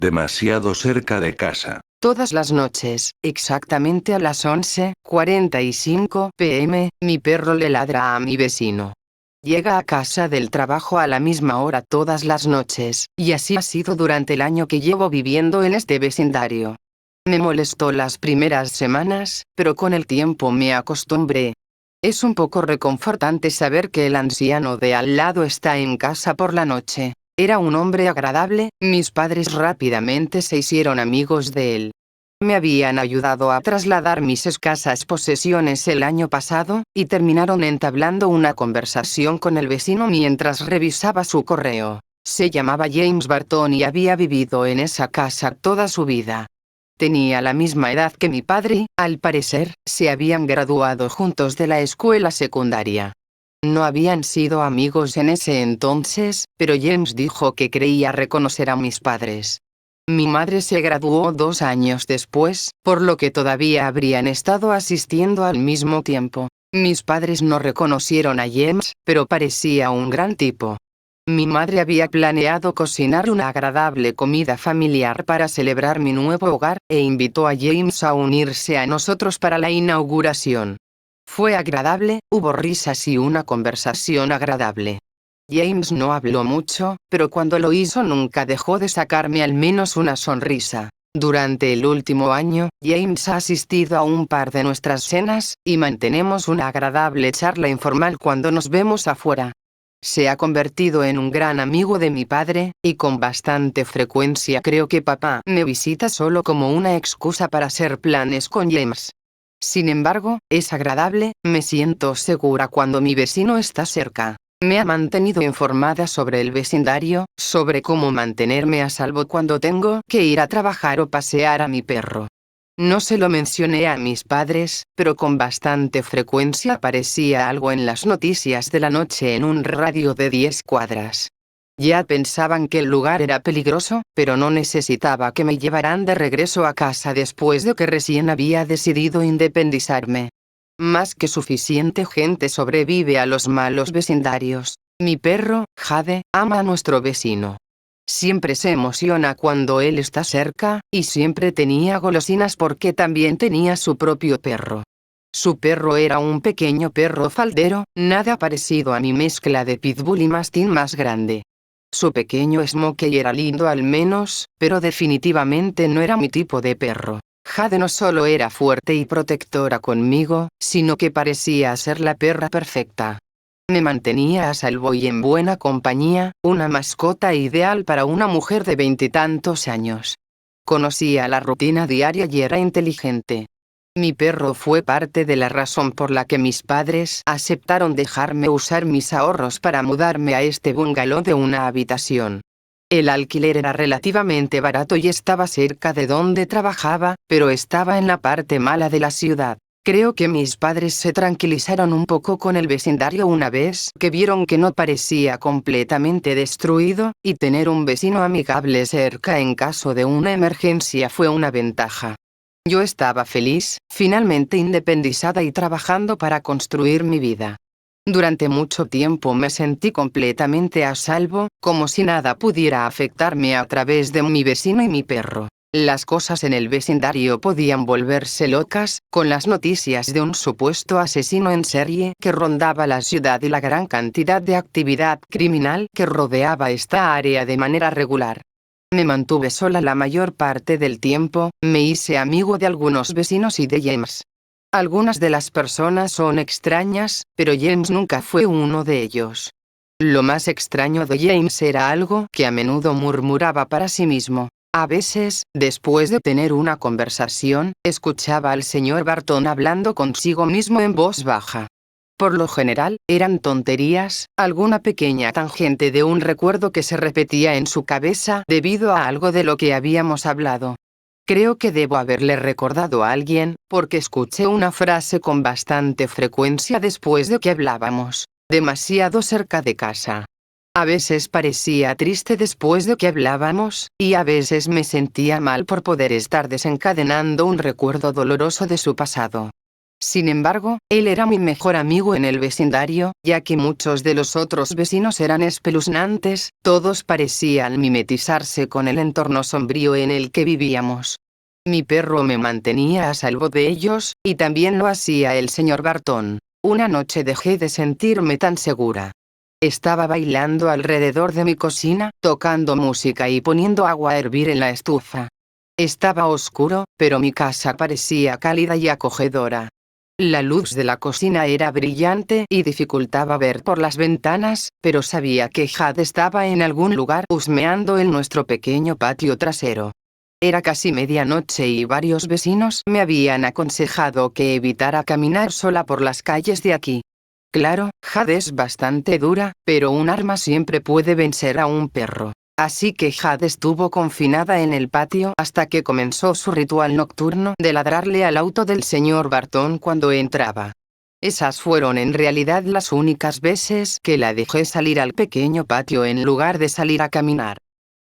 Demasiado cerca de casa. Todas las noches, exactamente a las 11:45 p.m., mi perro le ladra a mi vecino. Llega a casa del trabajo a la misma hora todas las noches, y así ha sido durante el año que llevo viviendo en este vecindario. Me molestó las primeras semanas, pero con el tiempo me acostumbré. Es un poco reconfortante saber que el anciano de al lado está en casa por la noche. Era un hombre agradable, mis padres rápidamente se hicieron amigos de él. Me habían ayudado a trasladar mis escasas posesiones el año pasado, y terminaron entablando una conversación con el vecino mientras revisaba su correo. Se llamaba James Barton y había vivido en esa casa toda su vida. Tenía la misma edad que mi padre y, al parecer, se habían graduado juntos de la escuela secundaria. No habían sido amigos en ese entonces, pero James dijo que creía reconocer a mis padres. Mi madre se graduó 2 años después, por lo que todavía habrían estado asistiendo al mismo tiempo. Mis padres no reconocieron a James, pero parecía un gran tipo. Mi madre había planeado cocinar una agradable comida familiar para celebrar mi nuevo hogar, e invitó a James a unirse a nosotros para la inauguración. Fue agradable, hubo risas y una conversación agradable. James no habló mucho, pero cuando lo hizo nunca dejó de sacarme al menos una sonrisa. Durante el último año, James ha asistido a un par de nuestras cenas, y mantenemos una agradable charla informal cuando nos vemos afuera. Se ha convertido en un gran amigo de mi padre, y con bastante frecuencia creo que papá me visita solo como una excusa para hacer planes con James. Sin embargo, es agradable, me siento segura cuando mi vecino está cerca. Me ha mantenido informada sobre el vecindario, sobre cómo mantenerme a salvo cuando tengo que ir a trabajar o pasear a mi perro. No se lo mencioné a mis padres, pero con bastante frecuencia aparecía algo en las noticias de la noche en un radio de 10 cuadras. Ya pensaban que el lugar era peligroso, pero no necesitaba que me llevaran de regreso a casa después de que recién había decidido independizarme. Más que suficiente gente sobrevive a los malos vecindarios. Mi perro, Jade, ama a nuestro vecino. Siempre se emociona cuando él está cerca, y siempre tenía golosinas porque también tenía su propio perro. Su perro era un pequeño perro faldero, nada parecido a mi mezcla de pitbull y mastín más grande. Su pequeño Smokey era lindo al menos, pero definitivamente no era mi tipo de perro. Jade no solo era fuerte y protectora conmigo, sino que parecía ser la perra perfecta. Me mantenía a salvo y en buena compañía, una mascota ideal para una mujer de 20 y tantos años. Conocía la rutina diaria y era inteligente. Mi perro fue parte de la razón por la que mis padres aceptaron dejarme usar mis ahorros para mudarme a este bungalow de una habitación. El alquiler era relativamente barato y estaba cerca de donde trabajaba, pero estaba en la parte mala de la ciudad. Creo que mis padres se tranquilizaron un poco con el vecindario una vez que vieron que no parecía completamente destruido, y tener un vecino amigable cerca en caso de una emergencia fue una ventaja. Yo estaba feliz, finalmente independizada y trabajando para construir mi vida. Durante mucho tiempo me sentí completamente a salvo, como si nada pudiera afectarme a través de mi vecino y mi perro. Las cosas en el vecindario podían volverse locas, con las noticias de un supuesto asesino en serie que rondaba la ciudad y la gran cantidad de actividad criminal que rodeaba esta área de manera regular. Me mantuve sola la mayor parte del tiempo, me hice amigo de algunos vecinos y de James. Algunas de las personas son extrañas, pero James nunca fue uno de ellos. Lo más extraño de James era algo que a menudo murmuraba para sí mismo. A veces, después de tener una conversación, escuchaba al señor Barton hablando consigo mismo en voz baja. Por lo general, eran tonterías, alguna pequeña tangente de un recuerdo que se repetía en su cabeza debido a algo de lo que habíamos hablado. Creo que debo haberle recordado a alguien, porque escuché una frase con bastante frecuencia después de que hablábamos. Demasiado cerca de casa. A veces parecía triste después de que hablábamos, y a veces me sentía mal por poder estar desencadenando un recuerdo doloroso de su pasado. Sin embargo, él era mi mejor amigo en el vecindario, ya que muchos de los otros vecinos eran espeluznantes, todos parecían mimetizarse con el entorno sombrío en el que vivíamos. Mi perro me mantenía a salvo de ellos, y también lo hacía el señor Barton. Una noche dejé de sentirme tan segura. Estaba bailando alrededor de mi cocina, tocando música y poniendo agua a hervir en la estufa. Estaba oscuro, pero mi casa parecía cálida y acogedora. La luz de la cocina era brillante y dificultaba ver por las ventanas, pero sabía que Jade estaba en algún lugar husmeando en nuestro pequeño patio trasero. Era casi medianoche y varios vecinos me habían aconsejado que evitara caminar sola por las calles de aquí. Claro, Jade es bastante dura, pero un arma siempre puede vencer a un perro. Así que Jade estuvo confinada en el patio hasta que comenzó su ritual nocturno de ladrarle al auto del señor Barton cuando entraba. Esas fueron en realidad las únicas veces que la dejé salir al pequeño patio en lugar de salir a caminar.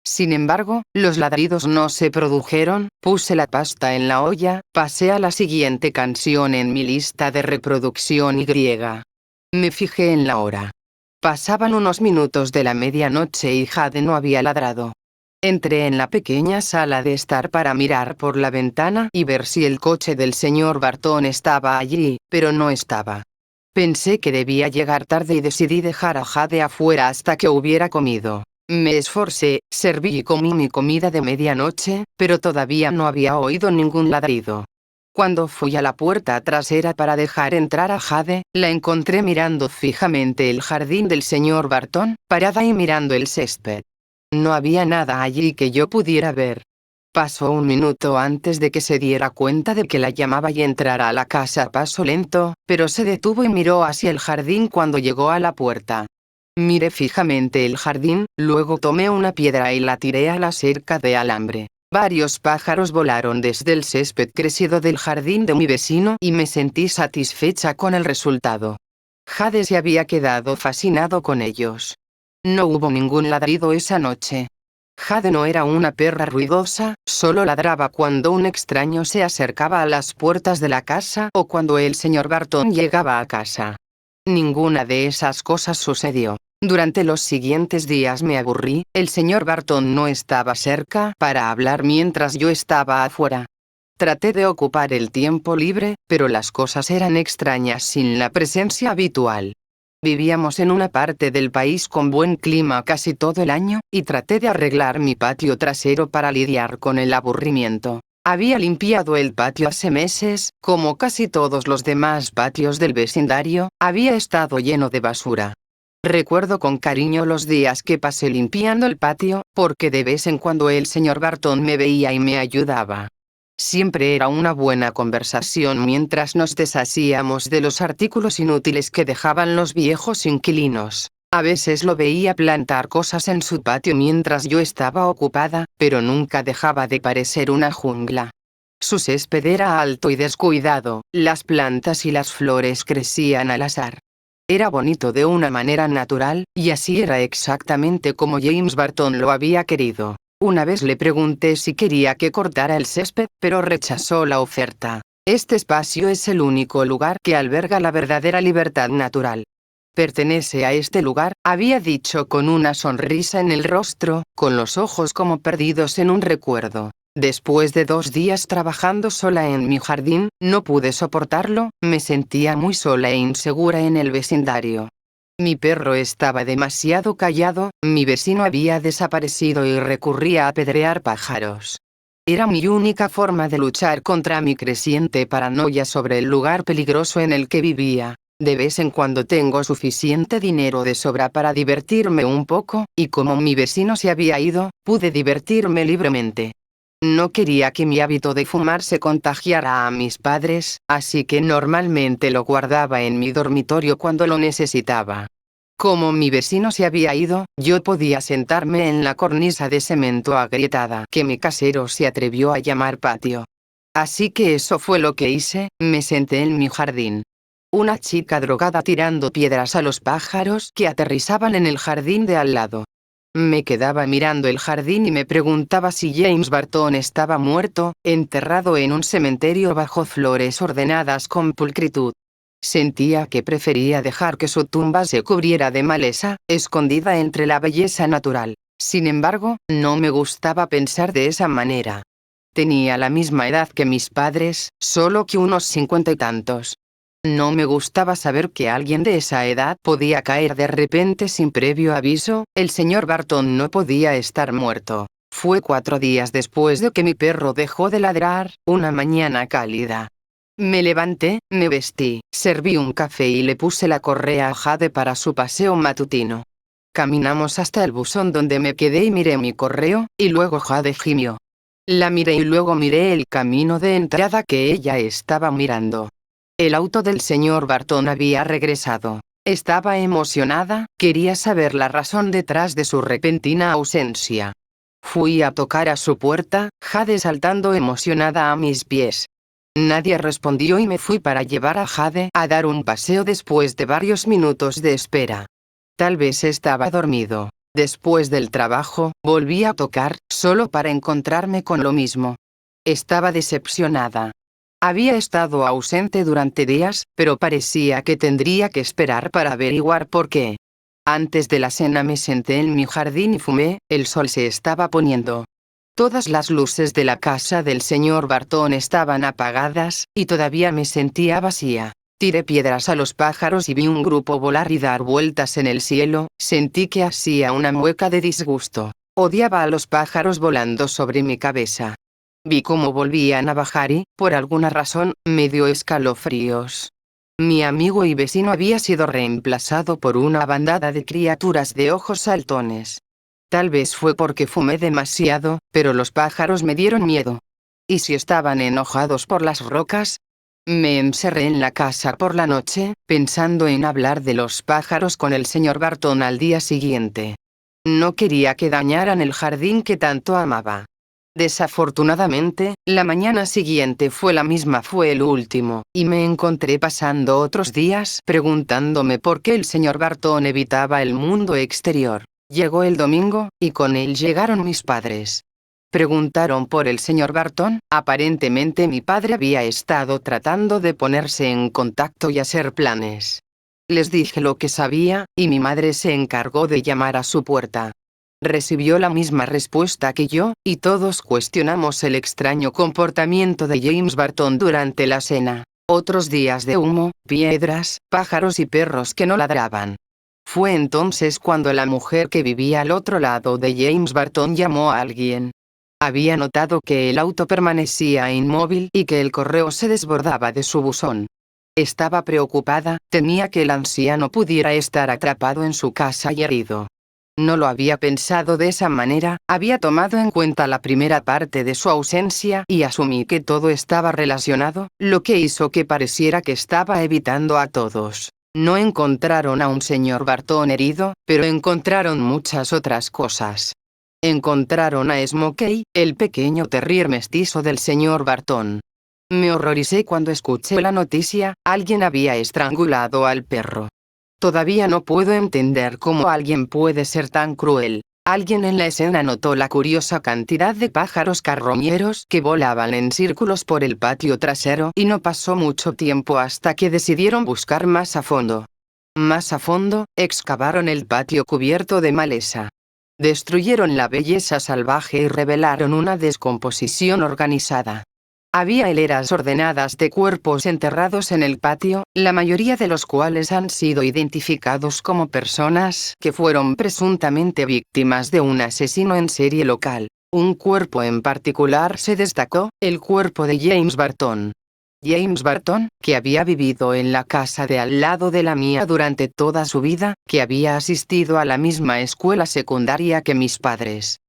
Sin embargo, los ladridos no se produjeron, puse la pasta en la olla, pasé a la siguiente canción en mi lista de reproducción y me fijé en la hora. Pasaban unos minutos de la medianoche y Jade no había ladrado. Entré en la pequeña sala de estar para mirar por la ventana y ver si el coche del señor Barton estaba allí, pero no estaba. Pensé que debía llegar tarde y decidí dejar a Jade afuera hasta que hubiera comido. Me esforcé, serví y comí mi comida de medianoche, pero todavía no había oído ningún ladrido. Cuando fui a la puerta trasera para dejar entrar a Jade, la encontré mirando fijamente el jardín del señor Barton, parada y mirando el césped. No había nada allí que yo pudiera ver. Pasó un minuto antes de que se diera cuenta de que la llamaba y entrara a la casa a paso lento, pero se detuvo y miró hacia el jardín cuando llegó a la puerta. Miré fijamente el jardín, luego tomé una piedra y la tiré a la cerca de alambre. Varios pájaros volaron desde el césped crecido del jardín de mi vecino y me sentí satisfecha con el resultado. Jade se había quedado fascinado con ellos. No hubo ningún ladrido esa noche. Jade no era una perra ruidosa, solo ladraba cuando un extraño se acercaba a las puertas de la casa o cuando el señor Barton llegaba a casa. Ninguna de esas cosas sucedió. Durante los siguientes días me aburrí, el señor Barton no estaba cerca para hablar mientras yo estaba afuera. Traté de ocupar el tiempo libre, pero las cosas eran extrañas sin la presencia habitual. Vivíamos en una parte del país con buen clima casi todo el año, y traté de arreglar mi patio trasero para lidiar con el aburrimiento. Había limpiado el patio hace meses, como casi todos los demás patios del vecindario, había estado lleno de basura. Recuerdo con cariño los días que pasé limpiando el patio, porque de vez en cuando el señor Barton me veía y me ayudaba. Siempre era una buena conversación mientras nos deshacíamos de los artículos inútiles que dejaban los viejos inquilinos. A veces lo veía plantar cosas en su patio mientras yo estaba ocupada, pero nunca dejaba de parecer una jungla. Su césped era alto y descuidado, las plantas y las flores crecían al azar. Era bonito de una manera natural, y así era exactamente como James Barton lo había querido. Una vez le pregunté si quería que cortara el césped, pero rechazó la oferta. Este espacio es el único lugar que alberga la verdadera libertad natural. Pertenece a este lugar, había dicho con una sonrisa en el rostro, con los ojos como perdidos en un recuerdo. Después de 2 días trabajando sola en mi jardín, no pude soportarlo, me sentía muy sola e insegura en el vecindario. Mi perro estaba demasiado callado, mi vecino había desaparecido y recurría a apedrear pájaros. Era mi única forma de luchar contra mi creciente paranoia sobre el lugar peligroso en el que vivía. De vez en cuando tengo suficiente dinero de sobra para divertirme un poco, y como mi vecino se había ido, pude divertirme libremente. No quería que mi hábito de fumar se contagiara a mis padres, así que normalmente lo guardaba en mi dormitorio cuando lo necesitaba. Como mi vecino se había ido, yo podía sentarme en la cornisa de cemento agrietada que mi casero se atrevió a llamar patio. Así que eso fue lo que hice, me senté en mi jardín. Una chica drogada tirando piedras a los pájaros que aterrizaban en el jardín de al lado. Me quedaba mirando el jardín y me preguntaba si James Barton estaba muerto, enterrado en un cementerio bajo flores ordenadas con pulcritud. Sentía que prefería dejar que su tumba se cubriera de maleza, escondida entre la belleza natural. Sin embargo, no me gustaba pensar de esa manera. Tenía la misma edad que mis padres, solo que unos 50 y tantos. No me gustaba saber que alguien de esa edad podía caer de repente sin previo aviso. El señor Barton no podía estar muerto. Fue 4 días después de que mi perro dejó de ladrar, una mañana cálida. Me levanté, me vestí, serví un café y le puse la correa a Jade para su paseo matutino. Caminamos hasta el buzón donde me quedé y miré mi correo, y luego Jade gimió. La miré y luego miré el camino de entrada que ella estaba mirando. El auto del señor Barton había regresado. Estaba emocionada, quería saber la razón detrás de su repentina ausencia. Fui a tocar a su puerta, Jade saltando emocionada a mis pies. Nadie respondió y me fui para llevar a Jade a dar un paseo después de varios minutos de espera. Tal vez estaba dormido. Después del trabajo, volví a tocar, solo para encontrarme con lo mismo. Estaba decepcionada. Había estado ausente durante días, pero parecía que tendría que esperar para averiguar por qué. Antes de la cena me senté en mi jardín y fumé, el sol se estaba poniendo. Todas las luces de la casa del señor Barton estaban apagadas, y todavía me sentía vacía. Tiré piedras a los pájaros y vi un grupo volar y dar vueltas en el cielo. Sentí que hacía una mueca de disgusto. Odiaba a los pájaros volando sobre mi cabeza. Vi cómo volvían a bajar y, por alguna razón, me dio escalofríos. Mi amigo y vecino había sido reemplazado por una bandada de criaturas de ojos saltones. Tal vez fue porque fumé demasiado, pero los pájaros me dieron miedo. ¿Y si estaban enojados por las rocas? Me encerré en la casa por la noche, pensando en hablar de los pájaros con el señor Barton al día siguiente. No quería que dañaran el jardín que tanto amaba. Desafortunadamente, la mañana siguiente fue la misma, fue el último, y me encontré pasando otros días preguntándome por qué el señor Barton evitaba el mundo exterior. Llegó el domingo, y con él llegaron mis padres. Preguntaron por el señor Barton. Aparentemente mi padre había estado tratando de ponerse en contacto y hacer planes. Les dije lo que sabía, y mi madre se encargó de llamar a su puerta. Recibió la misma respuesta que yo, y todos cuestionamos el extraño comportamiento de James Barton durante la cena. Otros días de humo, piedras, pájaros y perros que no ladraban. Fue entonces cuando la mujer que vivía al otro lado de James Barton llamó a alguien. Había notado que el auto permanecía inmóvil y que el correo se desbordaba de su buzón. Estaba preocupada, temía que el anciano pudiera estar atrapado en su casa y herido. No lo había pensado de esa manera, había tomado en cuenta la primera parte de su ausencia y asumí que todo estaba relacionado, lo que hizo que pareciera que estaba evitando a todos. No encontraron a un señor Barton herido, pero encontraron muchas otras cosas. Encontraron a Smokey, el pequeño terrier mestizo del señor Barton. Me horroricé cuando escuché la noticia, alguien había estrangulado al perro. Todavía no puedo entender cómo alguien puede ser tan cruel. Alguien en la escena notó la curiosa cantidad de pájaros carroñeros que volaban en círculos por el patio trasero y no pasó mucho tiempo hasta que decidieron buscar más a fondo. Más a fondo, excavaron el patio cubierto de maleza. Destruyeron la belleza salvaje y revelaron una descomposición organizada. Había hileras ordenadas de cuerpos enterrados en el patio, la mayoría de los cuales han sido identificados como personas que fueron presuntamente víctimas de un asesino en serie local. Un cuerpo en particular se destacó, el cuerpo de James Barton. James Barton, que había vivido en la casa de al lado de la mía durante toda su vida, que había asistido a la misma escuela secundaria que mis padres.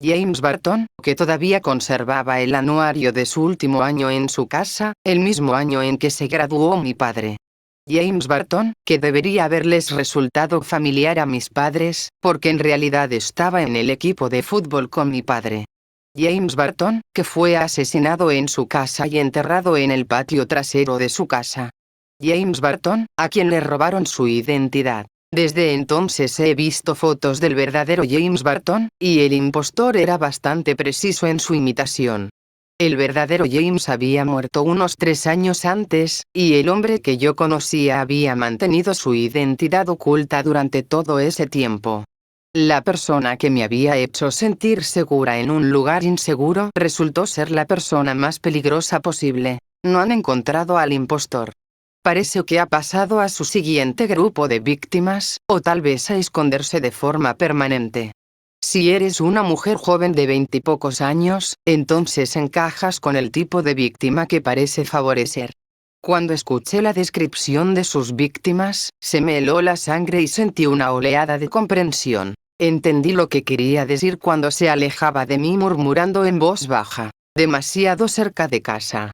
James Barton, que todavía conservaba el anuario de su último año en su casa, el mismo año en que se graduó mi padre. James Barton, que debería haberles resultado familiar a mis padres, porque en realidad estaba en el equipo de fútbol con mi padre. James Barton, que fue asesinado en su casa y enterrado en el patio trasero de su casa. James Barton, a quien le robaron su identidad. Desde entonces he visto fotos del verdadero James Barton, y el impostor era bastante preciso en su imitación. El verdadero James había muerto unos 3 años antes, y el hombre que yo conocía había mantenido su identidad oculta durante todo ese tiempo. La persona que me había hecho sentir segura en un lugar inseguro resultó ser la persona más peligrosa posible. No han encontrado al impostor. Parece que ha pasado a su siguiente grupo de víctimas, o tal vez a esconderse de forma permanente. Si eres una mujer joven de 20 y pocos años, entonces encajas con el tipo de víctima que parece favorecer. Cuando escuché la descripción de sus víctimas, se me heló la sangre y sentí una oleada de comprensión. Entendí lo que quería decir cuando se alejaba de mí murmurando en voz baja. Demasiado cerca de casa.